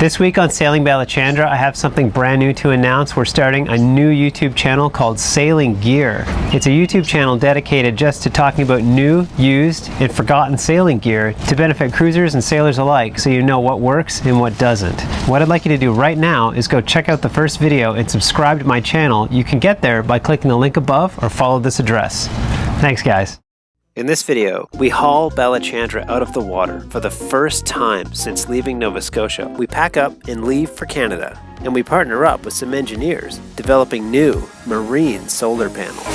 This week on Sailing Balachandra, I have something brand new to announce. We're starting a new YouTube channel called Sailing Gear. It's a YouTube channel dedicated just to talking about new, used, and forgotten sailing gear to benefit cruisers and sailors alike, so you know what works and what doesn't. What I'd like you to do right now is go check out the first video and subscribe to my channel. You can get there by clicking the link above or follow this address. Thanks, guys. In this video, we haul Balachandra out of the water for the first time since leaving Nova Scotia. We pack up and leave for Canada, and we partner up with some engineers developing new marine solar panels.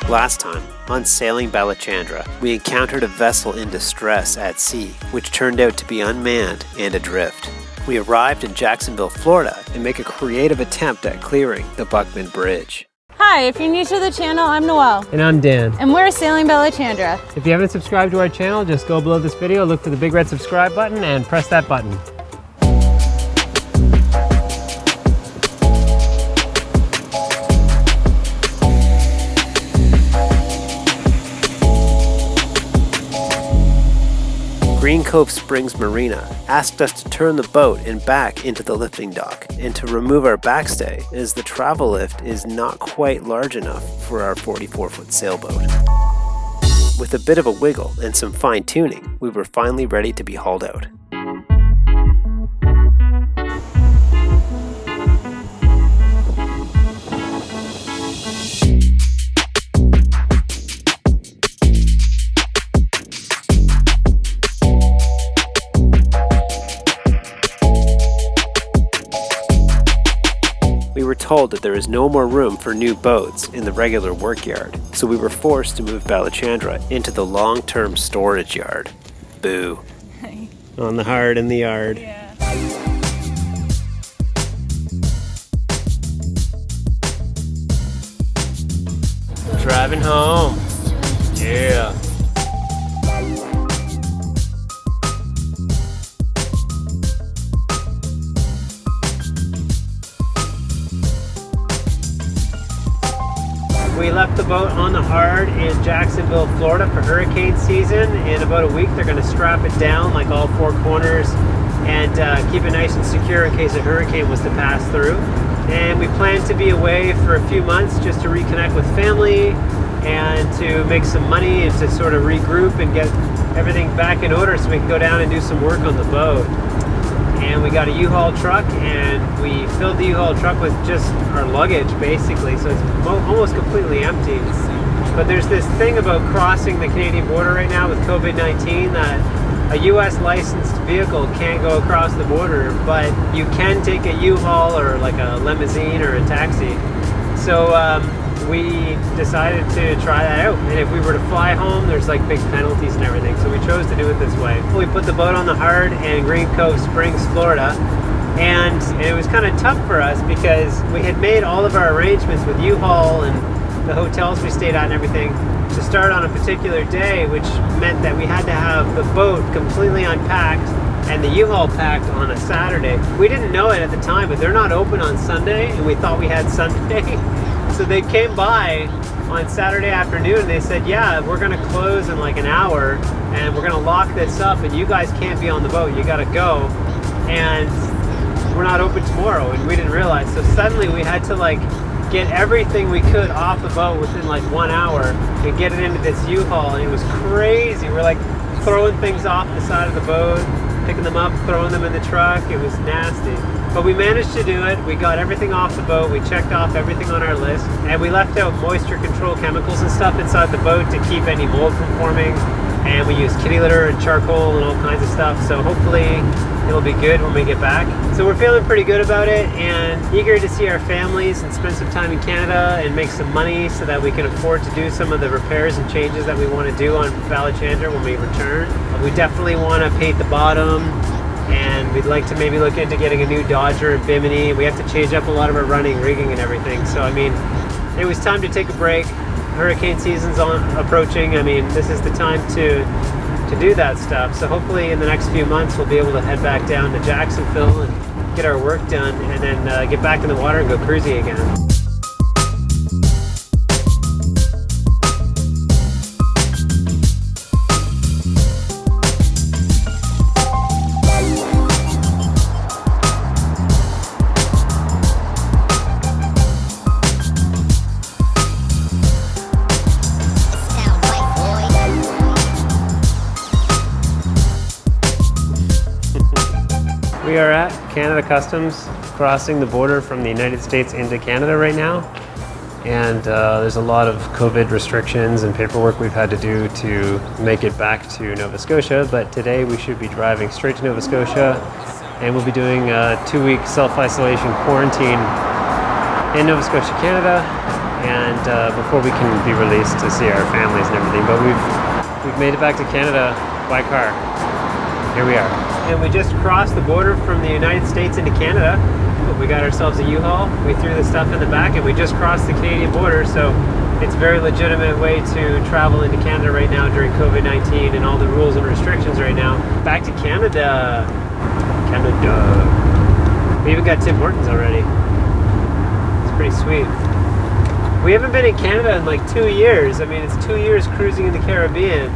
Last time, on Sailing Balachandra, we encountered a vessel in distress at sea, which turned out to be unmanned and adrift. We arrived in Jacksonville, Florida, and make a creative attempt at clearing the Buckman Bridge. Hi, if you're new to the channel, I'm Noelle. And I'm Dan. And we're Sailing Balachandra. If you haven't subscribed to our channel, just go below this video, look for the big red subscribe button, and press that button. Green Cove Springs Marina asked us to turn the boat and back into the lifting dock and to remove our backstay, as the travel lift is not quite large enough for our 44-foot sailboat. With a bit of a wiggle and some fine-tuning, we were finally ready to be hauled out. We were told that there is no more room for new boats in the regular work yard, so we were forced to move Balachandra into the long-term storage yard. Boo. On the hard in the yard. Yeah. Driving home. Yeah. We left the boat on the hard in Jacksonville, Florida for hurricane season. In about a week, they're going to strap it down like all four corners and keep it nice and secure in case a hurricane was to pass through. And we plan to be away for a few months just to reconnect with family and to make some money and to sort of regroup and get everything back in order so we can go down and do some work on the boat. And we got a U-Haul truck, and we filled the U-Haul truck with just our luggage, basically, so it's almost completely empty. But there's this thing about crossing the Canadian border right now with COVID-19 that a U.S. licensed vehicle can't go across the border, but you can take a U-Haul or like a limousine or a taxi. So we decided to try that out, and if we were to fly home, there's like big penalties and everything, so we chose to do it this way. We put the boat on the hard in Green Cove Springs, Florida, and it was kind of tough for us because we had made all of our arrangements with U-Haul and the hotels we stayed at and everything to start on a particular day, which meant that we had to have the boat completely unpacked and the U-Haul packed on a Saturday. We didn't know it at the time, but they're not open on Sunday, and we thought we had Sunday. So they came by on Saturday afternoon and they said, yeah, we're going to close in like an hour and we're going to lock this up and you guys can't be on the boat, you got to go, and we're not open tomorrow. And we didn't realize, so suddenly we had to like get everything we could off the boat within like 1 hour and get it into this U-Haul, and it was crazy. We're like throwing things off the side of the boat, picking them up, throwing them in the truck. It was nasty. But we managed to do it. We got everything off the boat. We checked off everything on our list. And we left out moisture control chemicals and stuff inside the boat to keep any mold from forming. And we used kitty litter and charcoal and all kinds of stuff. So hopefully it'll be good when we get back. So we're feeling pretty good about it and eager to see our families and spend some time in Canada and make some money so that we can afford to do some of the repairs and changes that we want to do on Balachandra when we return. We definitely want to paint the bottom, and we'd like to maybe look into getting a new Dodger and Bimini. We have to change up a lot of our running rigging and everything. So I mean, it was time to take a break. Hurricane season's approaching. I mean, this is the time to do that stuff. So hopefully in the next few months we'll be able to head back down to Jacksonville and get our work done, and then get back in the water and go cruising again. We are at Canada Customs, crossing the border from the United States into Canada right now. And there's a lot of COVID restrictions and paperwork we've had to do to make it back to Nova Scotia. But today we should be driving straight to Nova Scotia, and we'll be doing a 2-week self-isolation quarantine in Nova Scotia, Canada, and before we can be released to see our families and everything. But we've made it back to Canada by car. Here we are. And we just crossed the border from the United States into Canada. We got ourselves a U-Haul. We threw the stuff in the back and we just crossed the Canadian border. So it's a very legitimate way to travel into Canada right now during COVID-19 and all the rules and restrictions right now. Back to Canada. Canada. We even got Tim Hortons already. It's pretty sweet. We haven't been in Canada in like 2 years. I mean, it's 2 years cruising in the Caribbean.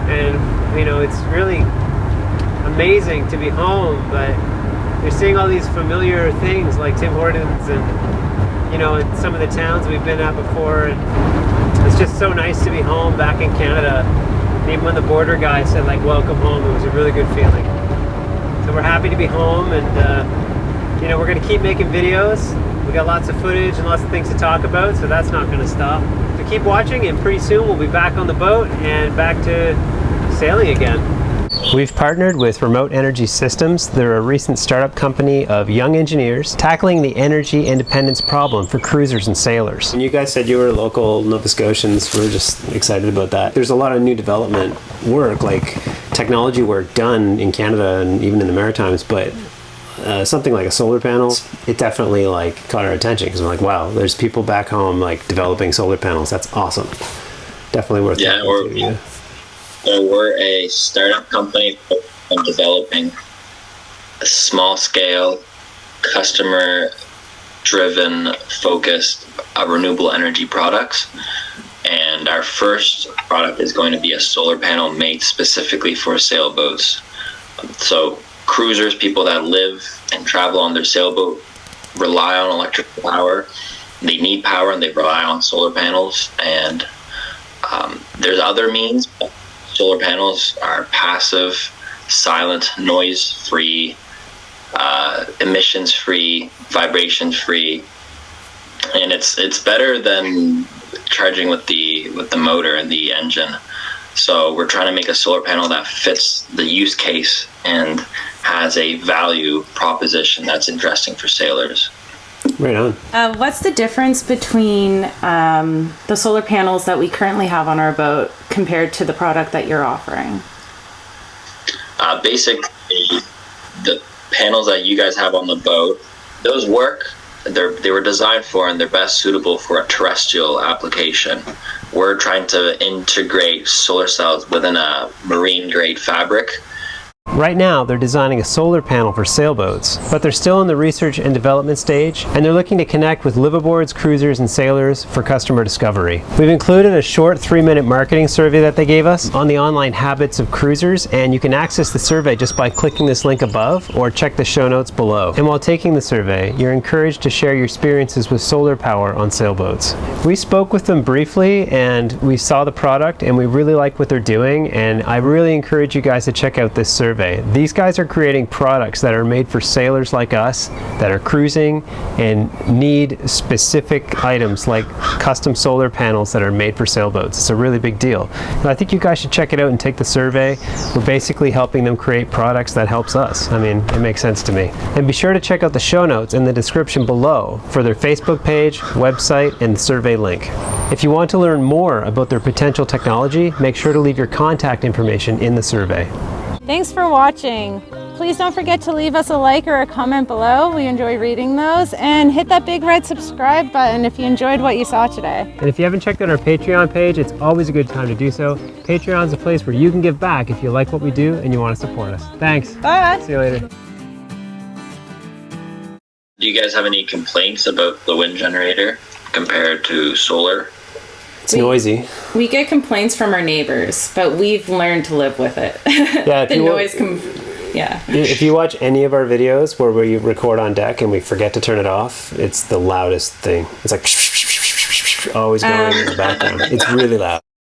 And, you know, it's really amazing to be home, but you're seeing all these familiar things like Tim Hortons and, you know, in some of the towns we've been at before. And it's just so nice to be home back in Canada. Even when the border guy said, like, welcome home, it was a really good feeling. So we're happy to be home, and, you know, we're going to keep making videos. We got lots of footage and lots of things to talk about, so that's not going to stop. So keep watching, and pretty soon we'll be back on the boat and back to sailing again. We've partnered with Remote Energy Systems. They're a recent startup company of young engineers tackling the energy independence problem for cruisers and sailors. And you guys said you were local Nova Scotians. We're just excited about that. There's a lot of new development work, like technology work done in Canada and even in the Maritimes, but something like a solar panel, it definitely like caught our attention because we're like, wow, there's people back home like developing solar panels. That's awesome. Definitely worth it. So we're a startup company on developing a small-scale, customer-driven, focused renewable energy products. And our first product is going to be a solar panel made specifically for sailboats. So cruisers, people that live and travel on their sailboat, rely on electric power. They need power and they rely on solar panels. And there's other means. Solar panels are passive, silent, noise-free, emissions-free, vibration-free, and it's better than charging with the motor and the engine. So we're trying to make a solar panel that fits the use case and has a value proposition that's interesting for sailors. Right on. What's the difference between the solar panels that we currently have on our boat compared to the product that you're offering? Basically, the panels that you guys have on the boat, those work. They were designed for and they're best suitable for a terrestrial application. We're trying to integrate solar cells within a marine-grade fabric. Right now, they're designing a solar panel for sailboats, but they're still in the research and development stage, and they're looking to connect with liveaboards, cruisers, and sailors for customer discovery. We've included a short 3-minute marketing survey that they gave us on the online habits of cruisers, and you can access the survey just by clicking this link above or check the show notes below. And while taking the survey, you're encouraged to share your experiences with solar power on sailboats. We spoke with them briefly, and we saw the product, and we really like what they're doing, and I really encourage you guys to check out this survey. These guys are creating products that are made for sailors like us that are cruising and need specific items like custom solar panels that are made for sailboats. It's a really big deal. And I think you guys should check it out and take the survey. We're basically helping them create products that helps us. I mean, it makes sense to me. And be sure to check out the show notes in the description below for their Facebook page, website, and the survey link. If you want to learn more about their potential technology, make sure to leave your contact information in the survey. Thanks for watching. Please don't forget to leave us a like or a comment below. We enjoy reading those. And hit that big red subscribe button if you enjoyed what you saw today. And if you haven't checked out our Patreon page, it's always a good time to do so. Patreon's a place where you can give back if you like what we do and you want to support us. Thanks. Bye. See you later. Do you guys have any complaints about the wind generator compared to solar? It's noisy. We get complaints from our neighbors, but we've learned to live with it. Yeah, the noise yeah. If you watch any of our videos where we record on deck and we forget to turn it off, it's the loudest thing. It's like always going in the background. It's really loud.